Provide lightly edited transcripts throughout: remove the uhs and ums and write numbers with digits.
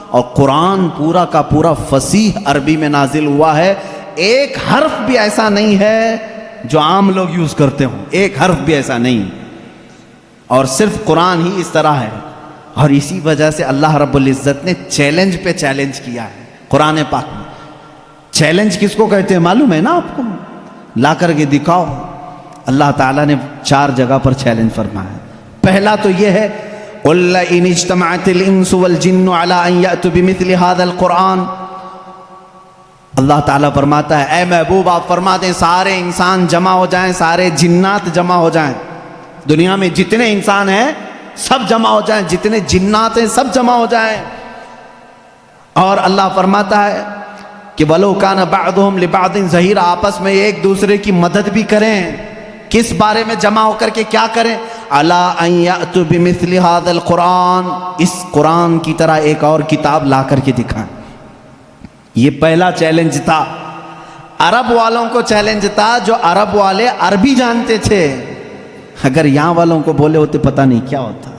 اور قرآن پورا کا پورا فصیح عربی میں نازل ہوا ہے، ایک حرف بھی ایسا نہیں ہے جو عام لوگ یوز کرتے ہوں، ایک حرف بھی ایسا نہیں، اور صرف قرآن ہی اس طرح ہے۔ اور اسی وجہ سے اللہ رب العزت نے چیلنج پہ چیلنج کیا ہے قرآن پاک میں۔ چیلنج کس کو کہتے ہیں معلوم ہے نا آپ کو؟ لا کر کے دکھاؤ۔ اللہ تعالیٰ نے 4 جگہ پر چیلنج فرمایا۔ پہلا تو یہ ہے قُلْ إِنِ اجْتَمَعَتِ الْإِنسُ وَالْجِنُّ عَلَىٰ أَن يَأْتُوا بِمِثْلِ هَذَا الْقُرْآنِ، اللہ تعالیٰ فرماتا ہے اے محبوب آپ فرما دیں سارے انسان جمع ہو جائیں، سارے جنات جمع ہو جائیں، دنیا میں جتنے انسان ہیں سب جمع ہو جائیں، جتنے جنات ہیں سب جمع ہو جائیں۔ اور اللہ فرماتا ہے کہ وَلَوْ كَانَ بَعْضُهُمْ لِبَعْضٍ ظَهِيرًا، آپس میں ایک دوسرے کی مدد بھی کریں۔ کس بارے میں جمع ہو کر کے کیا کریں؟ عَلَىٰ أَن يَأْتُوا بِمِثْلِ هَذَا الْقُرْآنِ، اس قرآن کی طرح ایک اور کتاب لا کر کے دکھائیں۔ یہ پہلا چیلنج تھا۔ عرب والوں کو چیلنج تھا، جو عرب والے عربی جانتے تھے، اگر یہاں والوں کو بولے ہوتے پتہ نہیں کیا ہوتا،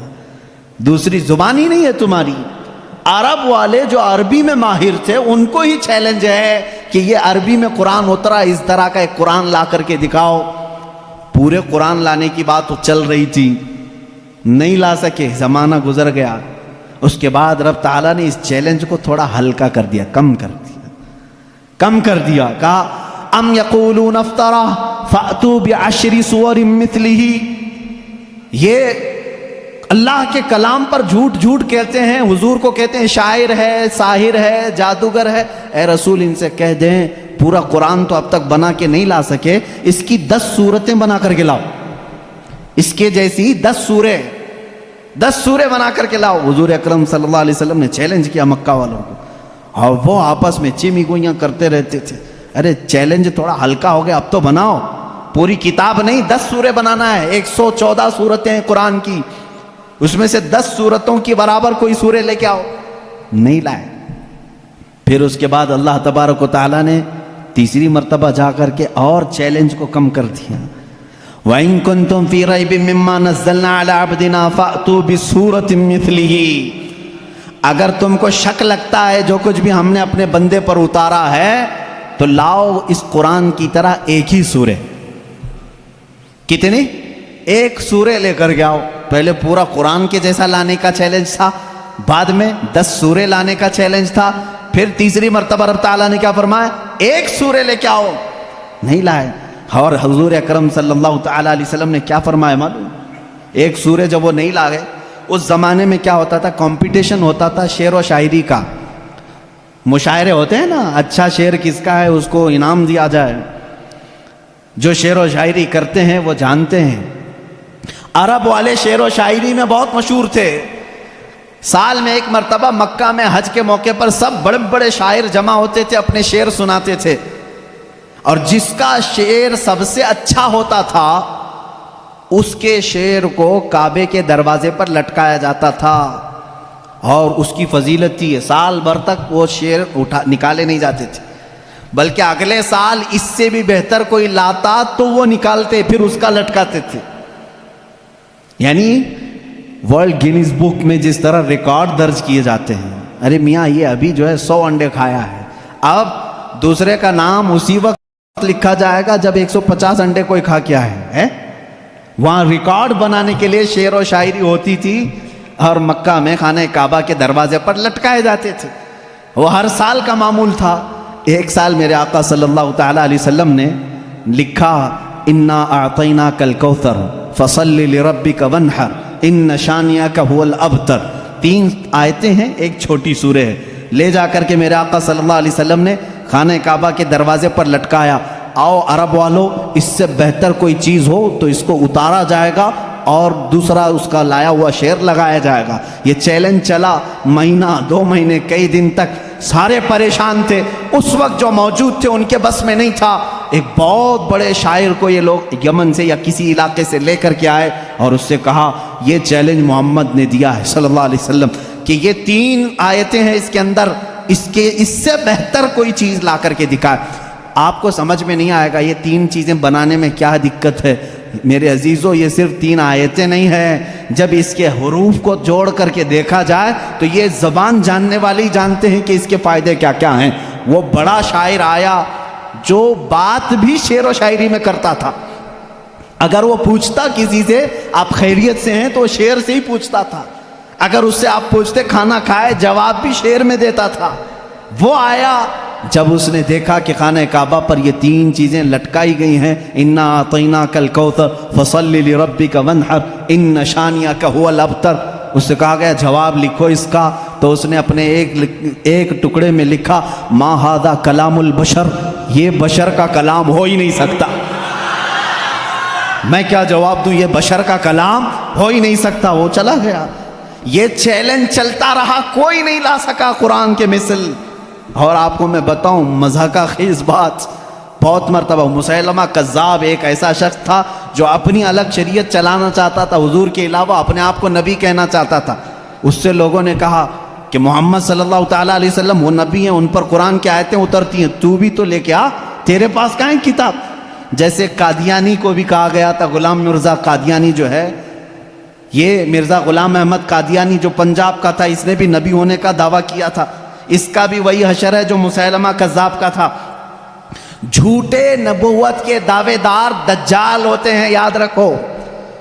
دوسری زبان ہی نہیں ہے تمہاری۔ عرب والے جو عربی میں ماہر تھے ان کو ہی چیلنج ہے کہ یہ عربی میں قرآن اترا، اس طرح کا ایک قرآن لا کر کے دکھاؤ۔ پورے قرآن لانے کی بات تو چل رہی تھی، نہیں لا سکے، زمانہ گزر گیا۔ اس کے بعد رب تعالیٰ نے اس چیلنج کو تھوڑا ہلکا کر دیا، کم کر دیا، کہا ام یقولون افطرہ فأتوا بعشر سور مثلہ، یہ اللہ کے کلام پر جھوٹ کہتے ہیں، حضور کو کہتے ہیں شاعر ہے، ساحر ہے، جادوگر ہے۔ اے رسول ان سے کہہ دیں پورا قرآن تو اب تک بنا کے نہیں لا سکے، اس کی 10 صورتیں بنا کر کے لاؤ، اس کے جیسی 10 سورے بنا کر کے لاؤ۔ حضور اکرم صلی اللہ علیہ وسلم نے چیلنج کیا مکہ والوں کو، اور وہ آپس میں چیمی گوئیاں کرتے رہتے تھے، ارے چیلنج تھوڑا ہلکا ہو گیا، اب تو بناؤ، پوری کتاب نہیں 10 سورے بنانا ہے، 114 صورتیں ہیں قرآن کی، اس میں سے 10 صورتوں کی برابر کوئی سورے لے کے آؤ، نہیں لائے۔ پھر اس کے بعد اللہ تبارک و تعالیٰ نے تیسری مرتبہ جا کر کے اور چیلنج کو کم کر دیا۔ وَإِن كُنتُمْ فِي رَيْبٍ مِّمَّا نَزَّلْنَا عَلَىٰ عَبْدِنَا فَأْتُوا بِسُورَةٍ مِّثْلِهِ، اگر تم کو شک لگتا ہے جو کچھ بھی ہم نے اپنے بندے پر اتارا ہے تو لاؤ اس قرآن کی طرح ایک ہی سورے۔ کتنی؟ ایک سورے لے کر کے آؤ۔ پہلے پورا قرآن کے جیسا لانے کا چیلنج تھا، بعد میں 10 سورے لانے کا چیلنج تھا، پھر تیسری مرتبہ رب تعالیٰ نے کیا فرمایا؟ ایک سورے لے کے آؤ، نہیں لائے۔ اور حضور اکرم صلی اللہ تعالیٰ علیہ وسلم نے کیا فرمایا معلوم؟ ایک سورے جب وہ نہیں لائے، اس زمانے میں کیا ہوتا تھا؟ کمپٹیشن ہوتا تھا شعر و شاعری کا، مشاعرے ہوتے ہیں نا، اچھا شعر کس کا ہے اس کو انعام دیا جائے۔ جو شعر و شاعری کرتے ہیں وہ جانتے ہیں، عرب والے شعر و شاعری میں بہت مشہور تھے۔ سال میں ایک مرتبہ مکہ میں حج کے موقع پر سب بڑے بڑے شاعر جمع ہوتے تھے، اپنے شعر سناتے تھے، اور جس کا شعر سب سے اچھا ہوتا تھا اس کے شعر کو کعبے کے دروازے پر لٹکایا جاتا تھا، اور اس کی فضیلت تھی سال بھر تک وہ شعر نکالے نہیں جاتے تھے، بلکہ اگلے سال اس سے بھی بہتر کوئی لاتا تو وہ نکالتے پھر اس کا لٹکاتے تھے۔ یعنی ورلڈ گینیز بک میں جس طرح ریکارڈ درج کیے جاتے ہیں، ارے میاں یہ ابھی جو ہے 100 انڈے کھایا ہے، اب دوسرے کا نام اسی وقت لکھا جائے گا جب 150 انڈے کوئی کھا کے آئے ہیں۔ وہاں ریکارڈ بنانے کے لیے شعر و شاعری ہوتی تھی، اور مکہ میں خانہ کعبہ کے دروازے پر لٹکائے جاتے تھے، وہ ہر سال کا معمول تھا۔ ایک سال میرے آقا صلی اللہ تعالیٰ علیہ وسلم نے لکھا انا اعطیناک الکوثر فصل لربک وانحر ان شانیک هو الابتر، 3 آیتیں ہیں، ایک چھوٹی سورہ ہے، لے جا کر کے میرے آقا صلی اللہ علیہ وسلم نے خانہ کعبہ کے دروازے پر لٹکایا۔ آؤ عرب والو، اس سے بہتر کوئی چیز ہو تو اس کو اتارا جائے گا اور دوسرا اس کا لایا ہوا شعر لگایا جائے گا۔ یہ چیلنج چلا مہینہ 2 مہینے کئی دن تک، سارے پریشان تھے، اس وقت جو موجود تھے ان کے بس میں نہیں تھا۔ ایک بہت بڑے شاعر کو یہ لوگ یمن سے یا کسی علاقے سے لے کر کے آئے اور اس سے کہا یہ چیلنج محمد نے دیا ہے صلی اللہ علیہ وسلم کہ یہ 3 آیتیں ہیں اس کے اندر، اس سے بہتر کوئی چیز لا کر کے دکھائے۔ آپ کو سمجھ میں نہیں آئے گا یہ 3 چیزیں بنانے میں کیا دقت ہے، میرے عزیزوں یہ صرف 3 آیتیں نہیں ہیں، جب اس کے حروف کو جوڑ کر کے دیکھا جائے تو یہ زبان جاننے والے ہی جانتے ہیں کہ اس کے فائدے کیا کیا ہیں۔ وہ بڑا شاعر آیا جو بات بھی شعر و شاعری میں کرتا تھا، اگر وہ پوچھتا کسی سے آپ خیریت سے ہیں تو وہ شعر سے ہی پوچھتا تھا، اگر اس سے آپ پوچھتے کھانا کھائے جواب بھی شعر میں دیتا تھا۔ وہ آیا جب اس نے دیکھا کہ خانہ کعبہ پر یہ 3 چیزیں لٹکائی گئی ہیں، اِنَّا أَعْطَيْنَاكَ الْكَوْثَرَ فَصَلِّ لِرَبِّكَ وَانْحَرْ إِنَّ شَانِئَكَ هُوَ الْأَبْتَرُ، اس سے کہا گیا جواب لکھو اس کا، تو اس نے اپنے ایک ٹکڑے میں لکھا مَا هَذَا كَلَامُ الْبَشَرِ، یہ بشر کا کلام ہو ہی نہیں سکتا۔ میں کیا جواب دوں، یہ بشر کا کلام ہو ہی نہیں سکتا۔ وہ چلا گیا، یہ چیلنج چلتا رہا، کوئی نہیں لا سکا قرآن کے مثل۔ اور آپ کو میں بتاؤں مضحکہ خیز بات، بہت مرتبہ مسیلمہ کذاب ایک ایسا شخص تھا جو اپنی الگ شریعت چلانا چاہتا تھا، حضور کے علاوہ اپنے آپ کو نبی کہنا چاہتا تھا۔ اس سے لوگوں نے کہا کہ محمد صلی اللہ تعالیٰ علیہ وسلم وہ نبی ہیں، ان پر قرآن کی آیتیں اترتی ہیں، تو بھی تو لے کے آ، تیرے پاس کہاں ہے کتاب؟ جیسے قادیانی کو بھی کہا گیا تھا، غلام مرزا قادیانی جو ہے، یہ مرزا غلام احمد قادیانی جو پنجاب کا تھا، اس نے بھی نبی ہونے کا دعویٰ کیا تھا، اس کا بھی وہی حشر ہے جو مسیلمہ کذاب کا تھا۔ جھوٹے نبوت کے دعوے دار دجال ہوتے ہیں، یاد رکھو۔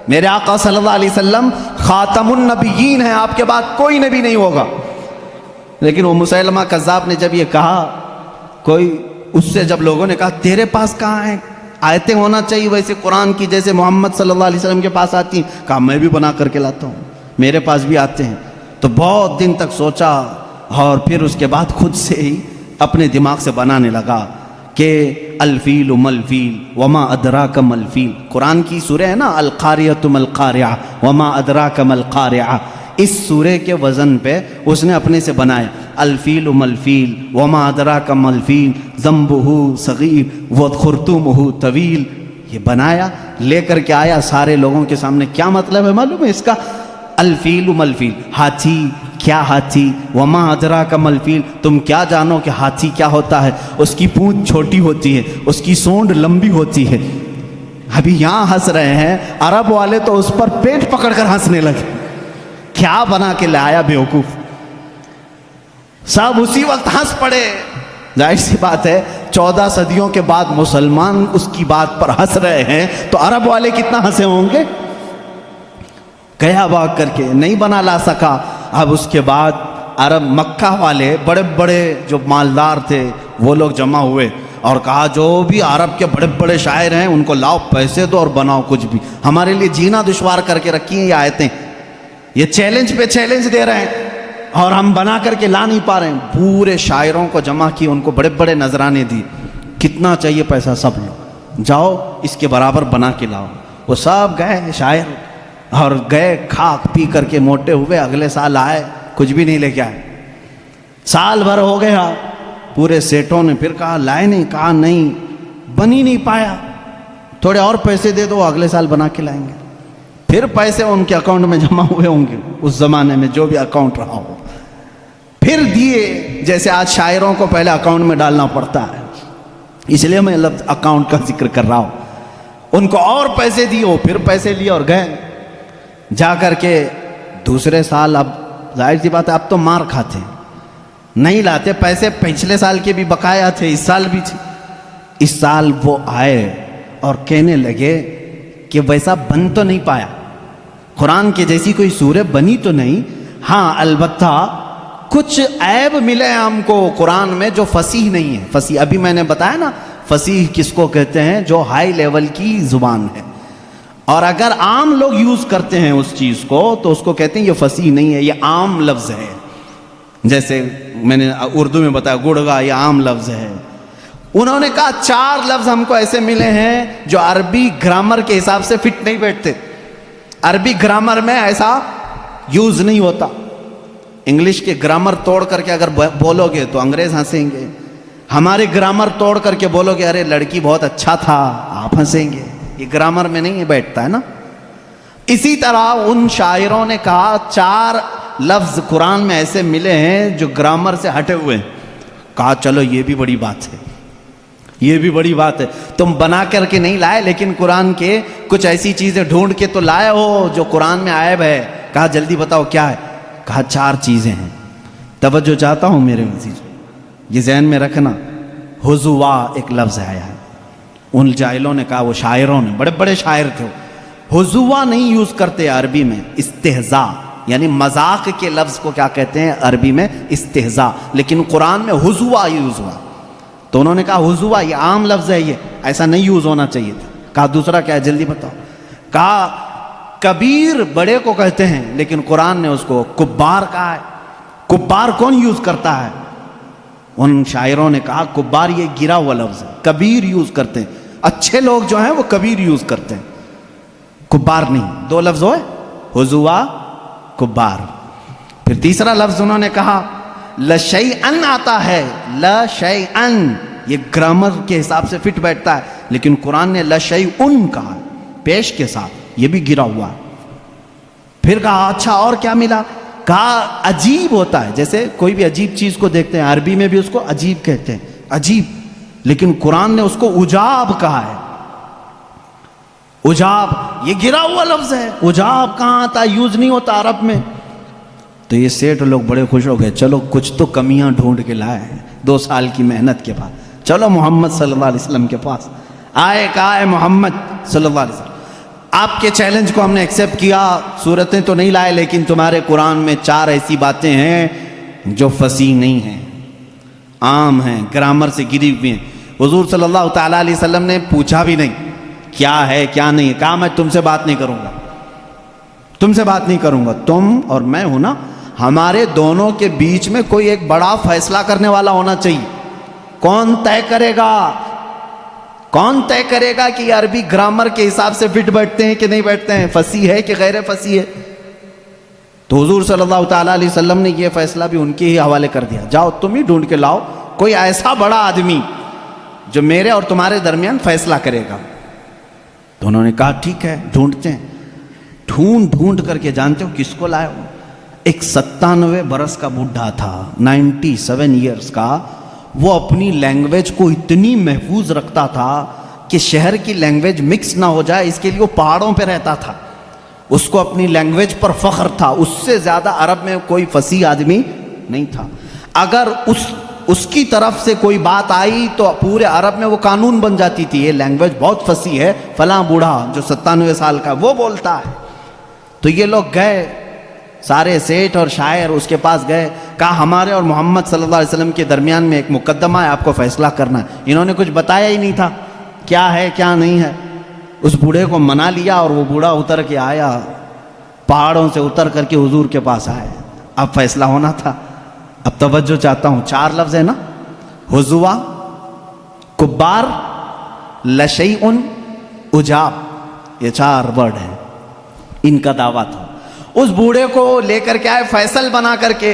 میرے آقا صلی اللہ علیہ وسلم خاتم النبیین ہیں، آپ کے بعد کوئی نبی نہیں ہوگا۔ لیکن وہ مسیلمہ کذاب نے جب یہ کہا، کوئی اس سے جب لوگوں نے کہا تیرے پاس کہاں ہیں آیتیں، ہونا چاہیے ویسے قرآن کی جیسے محمد صلی اللہ علیہ وسلم کے پاس آتی ہیں، کہا میں بھی بنا کر کے لاتا ہوں، میرے پاس بھی آتے ہیں۔ تو بہت دن تک سوچا اور پھر اس کے بعد خود سے ہی اپنے دماغ سے بنانے لگا کہ الفیل ملفیل وما ادراک ملفیل، قرآن کی سورہ ہے نا القاریۃ ملقاریہ وما ادراک ملقاریہ، اس سورے کے وزن پہ اس نے اپنے سے بنایا الفیل ملفیل وما ادراک ملفیل ذنبہ صغیر وخرطومہ طویل، یہ بنایا لے کر کے آیا سارے لوگوں کے سامنے۔ کیا مطلب ہے معلوم ہے اس کا؟ الفیل ملفیل، ہاتھی، کیا ہاتھی، وما ادراک ملفیل، تم کیا جانو کہ ہاتھی کیا ہوتا ہے؟ اس کی پونچھ چھوٹی ہوتی ہے، اس کی سونڈ لمبی ہوتی ہے۔ ابھی یہاں ہنس رہے ہیں، عرب والے تو اس پر پیٹ پکڑ کر ہنسنے لگے، کیا بنا کے لایا بیوقوف۔ سب اسی وقت ہنس پڑے۔ ظاہر سی بات ہے 14 صدیوں کے بعد مسلمان اس کی بات پر ہنس رہے ہیں تو عرب والے کتنا ہنسے ہوں گے۔ گیا بھاگ کر کے، نہیں بنا لا سکا۔ اب اس کے بعد عرب مکہ والے بڑے بڑے جو مالدار تھے وہ لوگ جمع ہوئے اور کہا جو بھی عرب کے بڑے بڑے شاعر ہیں ان کو لاؤ، پیسے دو اور بناؤ کچھ بھی، ہمارے لیے جینا دشوار کر کے رکھی ہیں یہ آیتیں، یہ چیلنج پہ چیلنج دے رہے ہیں اور ہم بنا کر کے لا نہیں پا رہے ہیں۔ پورے شاعروں کو جمع کی، ان کو بڑے بڑے نذرانے دی، کتنا چاہیے پیسہ سب لو، جاؤ اس کے برابر بنا کے لاؤ۔ وہ سب گئے شاعر اور گئے، کھا پی کر کے موٹے ہوئے، اگلے سال آئے کچھ بھی نہیں لے کے آئے۔ سال بھر ہو گیا، پورے سیٹوں نے پھر کہا لائے نہیں، کہا نہیں، بن ہی نہیں پایا، تھوڑے اور پیسے دے دو اگلے سال بنا کے لائیں گے۔ پھر پیسے ان کے اکاؤنٹ میں جمع ہوئے ہوں گے، اس زمانے میں جو بھی اکاؤنٹ رہا ہو، پھر دیے، جیسے آج شاعروں کو پہلے اکاؤنٹ میں ڈالنا پڑتا ہے، اس لیے میں لفظ اکاؤنٹ کا ذکر کر رہا ہوں۔ ان کو اور پیسے دیے، پھر پیسے لیے اور گئے۔ جا کر کے دوسرے سال، اب ظاہر سی بات ہے اب تو مار کھاتے، نہیں لاتے پیسے، پچھلے سال کے بھی بقایا تھے، اس سال بھی تھے۔ اس سال وہ آئے اور کہنے لگے کہ ویسا بن تو نہیں پایا، قرآن کے جیسی کوئی سورہ بنی تو نہیں، ہاں البتہ کچھ عیب ملے ہم کو قرآن میں جو فصیح نہیں ہے۔ فصیح ابھی میں نے بتایا نا، فصیح کس کو کہتے ہیں؟ جو ہائی لیول کی زبان ہے، اور اگر عام لوگ یوز کرتے ہیں اس چیز کو تو اس کو کہتے ہیں یہ فصیح نہیں ہے، یہ عام لفظ ہے۔ جیسے میں نے اردو میں بتایا گڑگا، یہ عام لفظ ہے۔ انہوں نے کہا 4 لفظ ہم کو ایسے ملے ہیں جو عربی گرامر کے حساب سے فٹ نہیں بیٹھتے، عربی گرامر میں ایسا یوز نہیں ہوتا۔ انگلش کے گرامر توڑ کر کے اگر بولو گے تو انگریز ہنسیں گے، ہمارے گرامر توڑ کر کے بولو گے ارے لڑکی بہت اچھا تھا، آپ ہنسیں گے، یہ گرامر میں نہیں بیٹھتا ہے نا۔ اسی طرح ان شاعروں نے کہا 4 لفظ قرآن میں ایسے ملے ہیں جو گرامر سے ہٹے ہوئے ہیں۔ کہا چلو یہ بھی بڑی بات ہے، یہ بھی بڑی بات ہے، تم بنا کر کے نہیں لائے لیکن قرآن کے کچھ ایسی چیزیں ڈھونڈ کے تو لائے ہو جو قرآن میں عیب ہے۔ کہا جلدی بتاؤ کیا ہے؟ کہا 4 چیزیں ہیں۔ توجہ چاہتا ہوں میرے عزیز، یہ ذہن میں رکھنا، حضوا ایک لفظ آیا ہے، ان جاہلوں نے کہا، وہ شاعروں نے، بڑے بڑے شاعر تھے، حضوا نہیں یوز کرتے عربی میں، استہزاء، یعنی مذاق کے لفظ کو کیا کہتے ہیں عربی میں؟ استہزاء، لیکن قرآن میں حضوا یوز ہوا، تو انہوں نے کہا حضوا یہ عام لفظ ہے، یہ ایسا نہیں یوز ہونا چاہیے تھا۔ کہا دوسرا کیا ہے؟ جلدی بتاؤ۔ کہا کبیر بڑے کو کہتے ہیں لیکن قرآن نے اس کو کبار کہا ہے۔ کبار کون یوز کرتا ہے؟ ان شاعروں نے کہا کبار یہ گرا ہوا لفظ ہے، کبیر یوز کرتے ہیں، اچھے لوگ جو ہیں وہ کبیر یوز کرتے ہیں، کبار نہیں۔ 2 لفظ ہوئے، حضوا، کبار۔ پھر تیسرا لفظ انہوں نے کہا لشیئن آتا ہے، لشیئن، یہ گرامر کے حساب سے فٹ بیٹھتا ہے، لیکن قرآن نے لشیئن کہا پیش کے ساتھ، یہ بھی گرا ہوا۔ پھر کہا اچھا اور کیا ملا؟ کہا عجیب ہوتا ہے، جیسے کوئی بھی عجیب چیز کو دیکھتے ہیں عربی میں بھی اس کو عجیب کہتے ہیں، عجیب، لیکن قرآن نے اس کو عجاب کہا ہے۔ عجاب یہ گرا ہوا لفظ ہے، عجاب کہاں آتا ہے؟ یوز نہیں ہوتا عرب میں۔ تو یہ سیٹھ لوگ بڑے خوش ہو گئے، چلو کچھ تو کمیاں ڈھونڈ کے لائے ہیں 2 سال کی محنت کے بعد، چلو محمد صلی اللہ علیہ وسلم کے پاس آئے، کہا ہے محمد صلی اللہ علیہ وسلم آپ کے چیلنج کو ہم نے ایکسیپٹ کیا، صورتیں تو نہیں لائے لیکن تمہارے قرآن میں 4 ایسی باتیں ہیں جو فصیح نہیں ہیں، عام ہیں، گرامر سے گری ہوئی ہیں۔ حضور صلی اللہ تعالیٰ علیہ وسلم نے پوچھا بھی نہیں کیا ہے کیا نہیں ہے، کہا میں تم سے بات نہیں کروں گا، تم سے بات نہیں کروں گا، تم اور میں ہوں نا، ہمارے دونوں کے بیچ میں کوئی ایک بڑا فیصلہ کرنے والا ہونا چاہیے۔ کون طے کرے گا؟ کون طے کرے گا کہ یہ عربی گرامر کے حساب سے فٹ بیٹھتے ہیں کہ نہیں بیٹھتے ہیں، فصیح ہے کہ غیر فصیح ہے؟ تو حضور صلی اللہ تعالیٰ علیہ وسلم نے یہ فیصلہ بھی ان کے ہی حوالے کر دیا، جاؤ تم ہی ڈھونڈ کے لاؤ کوئی ایسا بڑا آدمی جو میرے اور تمہارے درمیان فیصلہ کرے گا۔ تو انہوں نے کہا ٹھیک ہے ڈھونڈتے ہیں۔ ڈھونڈ کر کے جانتے ہو کس کو لائے ہو؟ ایک 97 برس کا بڈھا تھا، 97 ایئرس کا، وہ اپنی لینگویج کو اتنی محفوظ رکھتا تھا کہ شہر کی لینگویج مکس نہ ہو جائے، اس کے لیے وہ پہاڑوں پہ رہتا تھا، اس کو اپنی لینگویج پر فخر تھا، اس سے زیادہ عرب میں کوئی فصیح آدمی نہیں تھا۔ اگر اس کی طرف سے کوئی بات آئی تو پورے عرب میں وہ قانون بن جاتی تھی، یہ لینگویج بہت فصیح ہے، فلاں بوڑھا جو 97 سال کا وہ بولتا ہے۔ تو یہ لوگ گئے، سارے سیٹھ اور شاعر اس کے پاس گئے، کہا ہمارے اور محمد صلی اللہ علیہ وسلم کے درمیان میں ایک مقدمہ ہے، آپ کو فیصلہ کرنا ہے۔ انہوں نے کچھ بتایا ہی نہیں تھا کیا ہے کیا نہیں ہے۔ اس بوڑھے کو منا لیا اور وہ بوڑھا اتر کے آیا، پہاڑوں سے اتر کر کے حضور کے پاس آئے، اب فیصلہ ہونا تھا۔ اب توجہ چاہتا ہوں، 4 لفظ ہے نا، حضوا، کبار، لشیئن، عجاب، یہ 4 ورڈ ہیں، ان کا دعویٰ تھا۔ اس بوڑھے کو لے کر کے آئے فیصل بنا کر کے،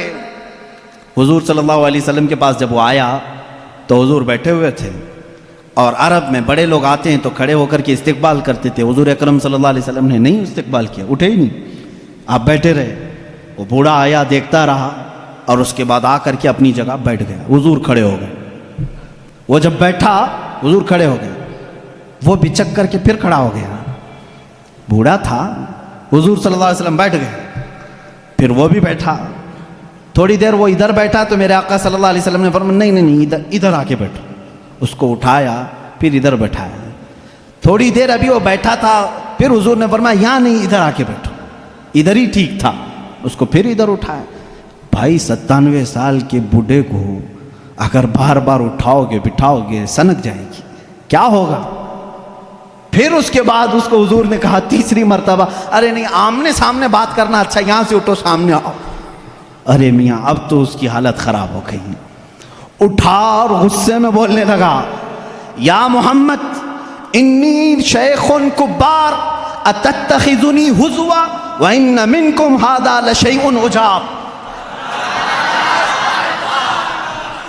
حضور صلی اللہ علیہ وسلم کے پاس جب وہ آیا تو حضور بیٹھے ہوئے تھے، اور عرب میں بڑے لوگ آتے ہیں تو کھڑے ہو کر کے استقبال کرتے تھے، حضور اکرم صلی اللہ علیہ وسلم نے نہیں استقبال کیا، اٹھے ہی نہیں، آپ بیٹھے رہے۔ وہ بوڑھا آیا، دیکھتا رہا، اور اس کے بعد آ کر کے اپنی جگہ بیٹھ گیا، حضور کھڑے ہو گئے۔ وہ جب بیٹھا حضور کھڑے ہو گئے، وہ بچک کر کے پھر کھڑا ہو گیا، بوڑھا تھا، حضور صلی اللہ علیہ وسلم بیٹھ گئے، پھر وہ بھی بیٹھا، تھوڑی دیر وہ ادھر بیٹھا تو میرے آقا صلی اللہ علیہ وسلم نے فرمایا نہیں ادھر آ کے بیٹھو، اس کو اٹھایا پھر ادھر بیٹھایا، تھوڑی دیر ابھی وہ بیٹھا تھا، پھر حضور نے فرمایا یہاں نہیں ادھر آ کے بیٹھو، ادھر ہی ٹھیک تھا، اس کو پھر ادھر اٹھایا۔ بھائی 97 سال کے بوڑھے کو اگر بار بار اٹھاؤ گے بٹھاؤ گے سنک جائے گی، کیا ہوگا؟ پھر اس کے بعد اس کو حضور نے کہا 3ری مرتبہ، ارے نہیں آمنے سامنے بات کرنا اچھا، یہاں سے اٹھو سامنے آؤ۔ ارے میاں اب تو اس کی حالت خراب ہو گئی، اٹھا اور غصے میں بولنے لگا، یا محمد انی شیخ کبار اتتخذنی حضوا وان منکم ھذا لشیء عجاب۔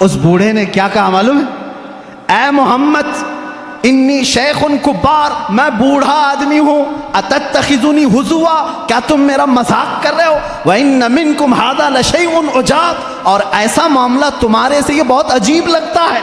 اس بوڑھے نے کیا کہا معلوم ہے؟ اے محمد انی شیخ کبار، میں بوڑھا آدمی ہوں، اتتخذنی حضوا، کیا تم میرا مذاق کر رہے ہو؟ وَإِنَّ مِنْكُمْ هَذَا لَشَيْءٌ عُجَابٌ، اور ایسا معاملہ تمہارے سے یہ بہت عجیب لگتا ہے۔